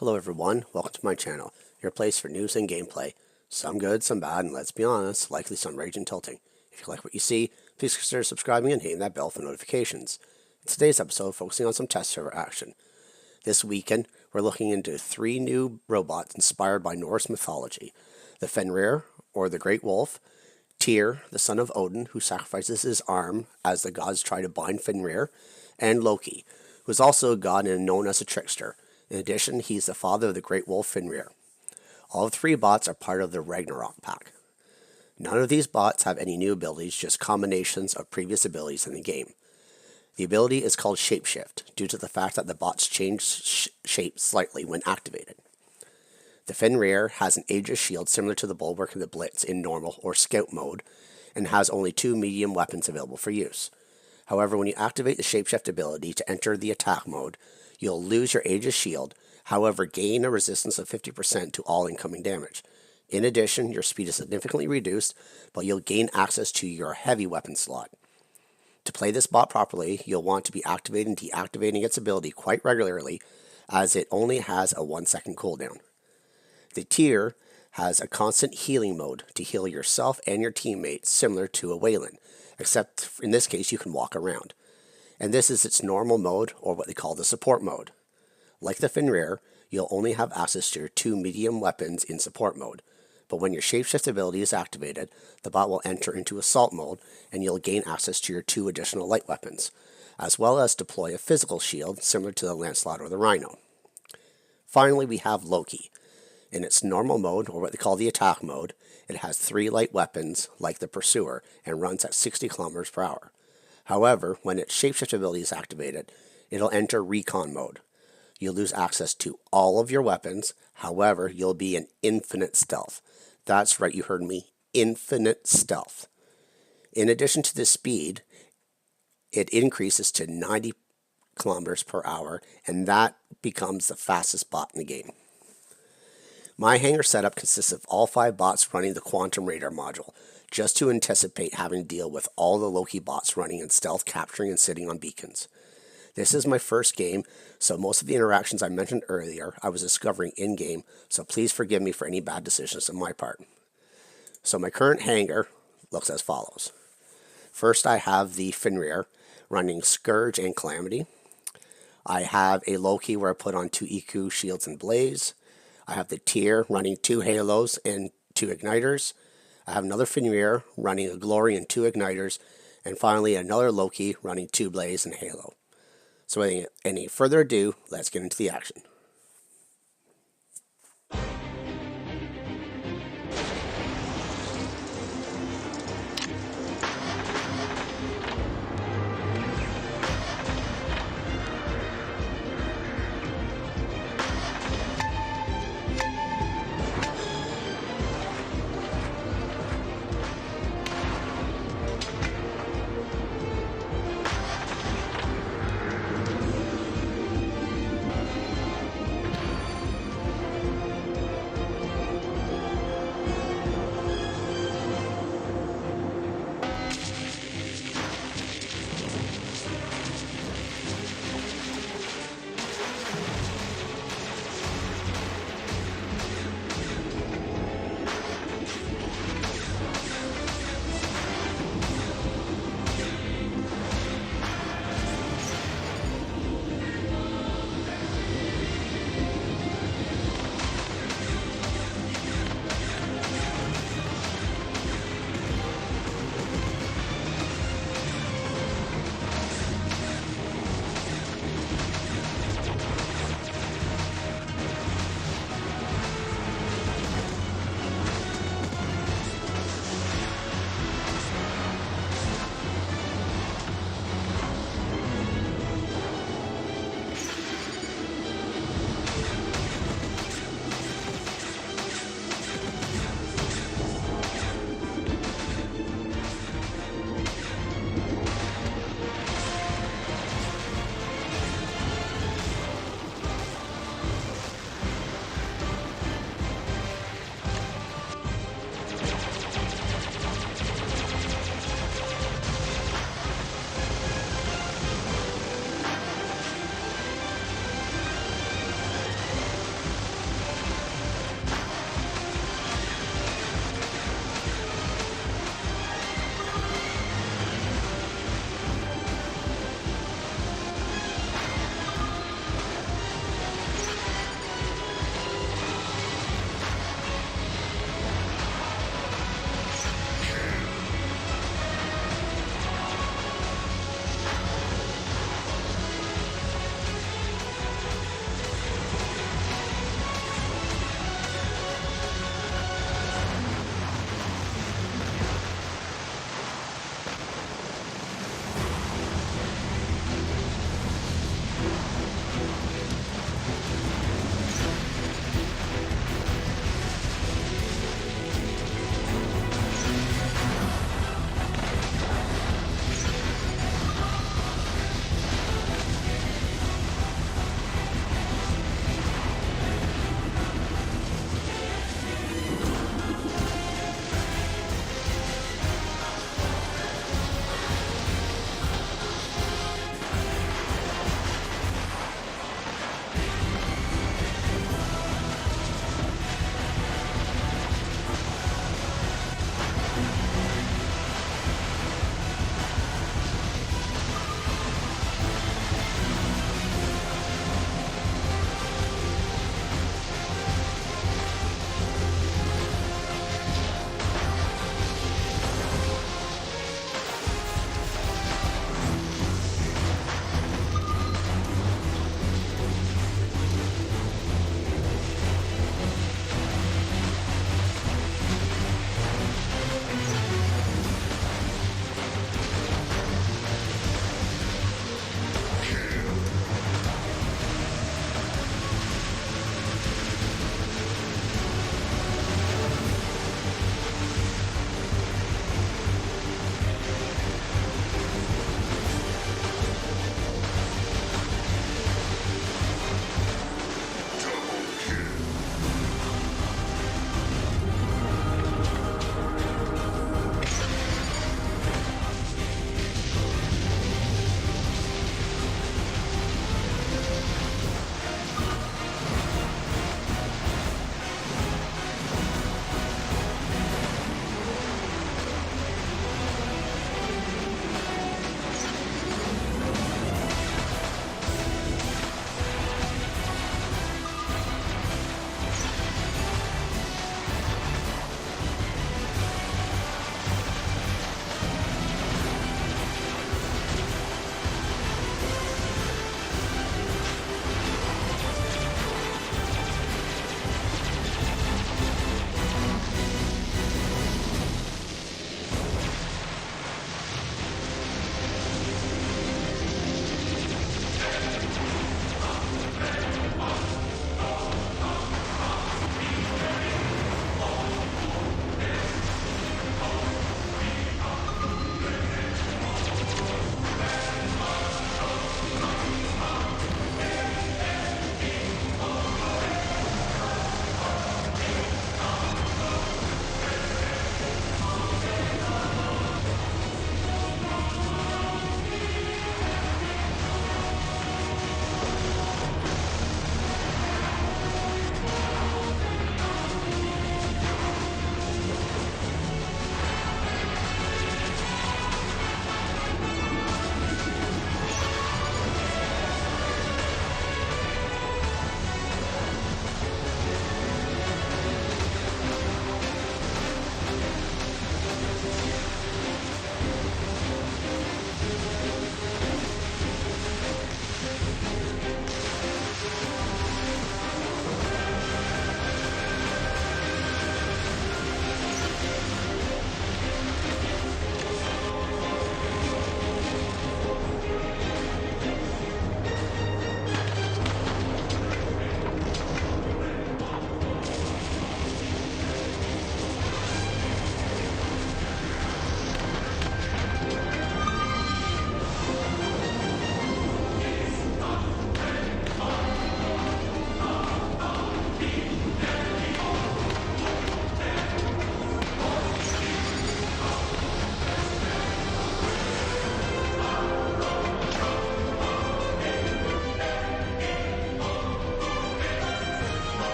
Hello everyone, welcome to my channel, your place for news and gameplay. Some good, some bad, and let's be honest, likely some rage and tilting. If you like what you see, please consider subscribing and hitting that bell for notifications. In today's episode, focusing on some test server action. This weekend, we're looking into 3 new robots inspired by Norse mythology. The Fenrir, or the Great Wolf, Tyr, the son of Odin, who sacrifices his arm as the gods try to bind Fenrir, and Loki, who is also a god and known as a trickster. In addition, he's the father of the Great Wolf Fenrir. All 3 bots are part of the Ragnarok Pack. None of these bots have any new abilities, just combinations of previous abilities in the game. The ability is called Shapeshift, due to the fact that the bots change shape slightly when activated. The Fenrir has an Aegis shield similar to the Bulwark of the Blitz in normal or scout mode, and has only 2 medium weapons available for use. However, when you activate the Shapeshift ability to enter the attack mode, you'll lose your Aegis shield, however gain a resistance of 50% to all incoming damage. In addition, your speed is significantly reduced, but you'll gain access to your heavy weapon slot. To play this bot properly, you'll want to be activating and deactivating its ability quite regularly, as it only has a 1-second cooldown. The Tyr has a constant healing mode to heal yourself and your teammates, similar to a Wayland, except in this case you can walk around. And this is its normal mode, or what they call the support mode. Like the Fenrir, you'll only have access to your 2 medium weapons in support mode, but when your Shapeshift ability is activated, the bot will enter into assault mode, and you'll gain access to your 2 additional light weapons, as well as deploy a physical shield similar to the Lancelot or the Rhino. Finally, we have Loki. In its normal mode, or what they call the attack mode, it has 3 light weapons like the Pursuer and runs at 60 kilometers per hour. However, when its Shapeshift ability is activated, it'll enter recon mode. You'll lose access to all of your weapons, however, you'll be in infinite stealth. That's right, you heard me, infinite stealth. In addition to the speed, it increases to 90 kilometers per hour, and that becomes the fastest bot in the game. My hangar setup consists of all 5 bots running the Quantum Radar module, just to anticipate having to deal with all the Loki bots running in stealth, capturing, and sitting on beacons. This is my first game, so most of the interactions I mentioned earlier I was discovering in-game, so please forgive me for any bad decisions on my part. So my current hangar looks as follows. First, I have the Fenrir running Scourge and Calamity. I have a Loki where I put on 2 EQ shields and Blaze. I have the Tyr running 2 Halos and 2 Igniters. I have another Fenrir running a Glory and 2 Igniters. And finally, another Loki running 2 Blaze and Halo. So without any further ado, let's get into the action.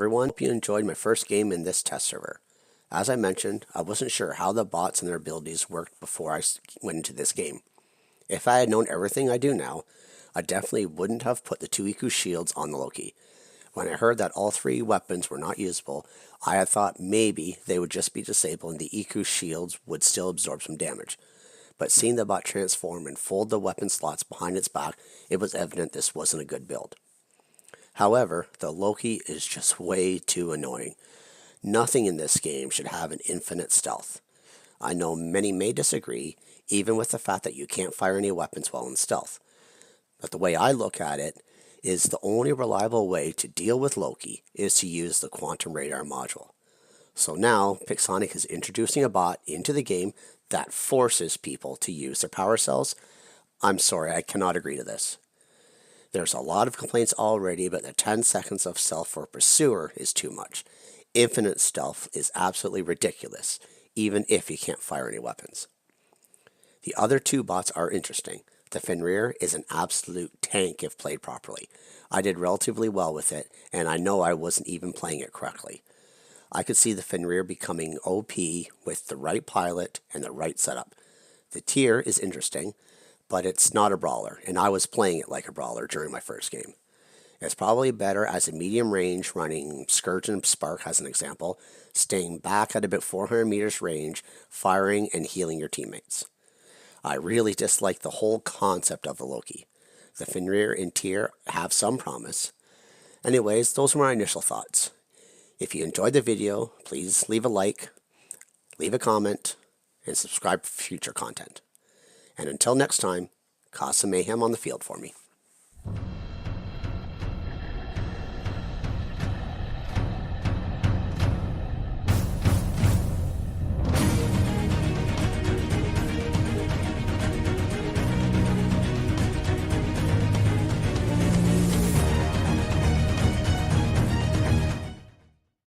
everyone, hope you enjoyed my first game in this test server. As I mentioned, I wasn't sure how the bots and their abilities worked before I went into this game. If I had known everything I do now, I definitely wouldn't have put the 2 Iku shields on the Loki. When I heard that all 3 weapons were not usable, I had thought maybe they would just be disabled and the Iku shields would still absorb some damage. But seeing the bot transform and fold the weapon slots behind its back, it was evident this wasn't a good build. However, the Loki is just way too annoying. Nothing in this game should have an infinite stealth. I know many may disagree, even with the fact that you can't fire any weapons while in stealth. But the way I look at it is the only reliable way to deal with Loki is to use the quantum radar module. So now, Pixonic is introducing a bot into the game that forces people to use their power cells. I'm sorry, I cannot agree to this. There's a lot of complaints already, but the 10 seconds of stealth for a pursuer is too much. Infinite stealth is absolutely ridiculous, even if you can't fire any weapons. The other 2 bots are interesting. The Fenrir is an absolute tank if played properly. I did relatively well with it, and I know I wasn't even playing it correctly. I could see the Fenrir becoming OP with the right pilot and the right setup. The Tyr is interesting, but it's not a brawler, and I was playing it like a brawler during my first game. It's probably better as a medium range, running Scourge and Spark as an example, staying back at about 400 meters range, firing and healing your teammates. I really dislike the whole concept of the Loki. The Fenrir and Tyr have some promise. Anyways, those were my initial thoughts. If you enjoyed the video, please leave a like, leave a comment, and subscribe for future content. And until next time, cause some mayhem on the field for me.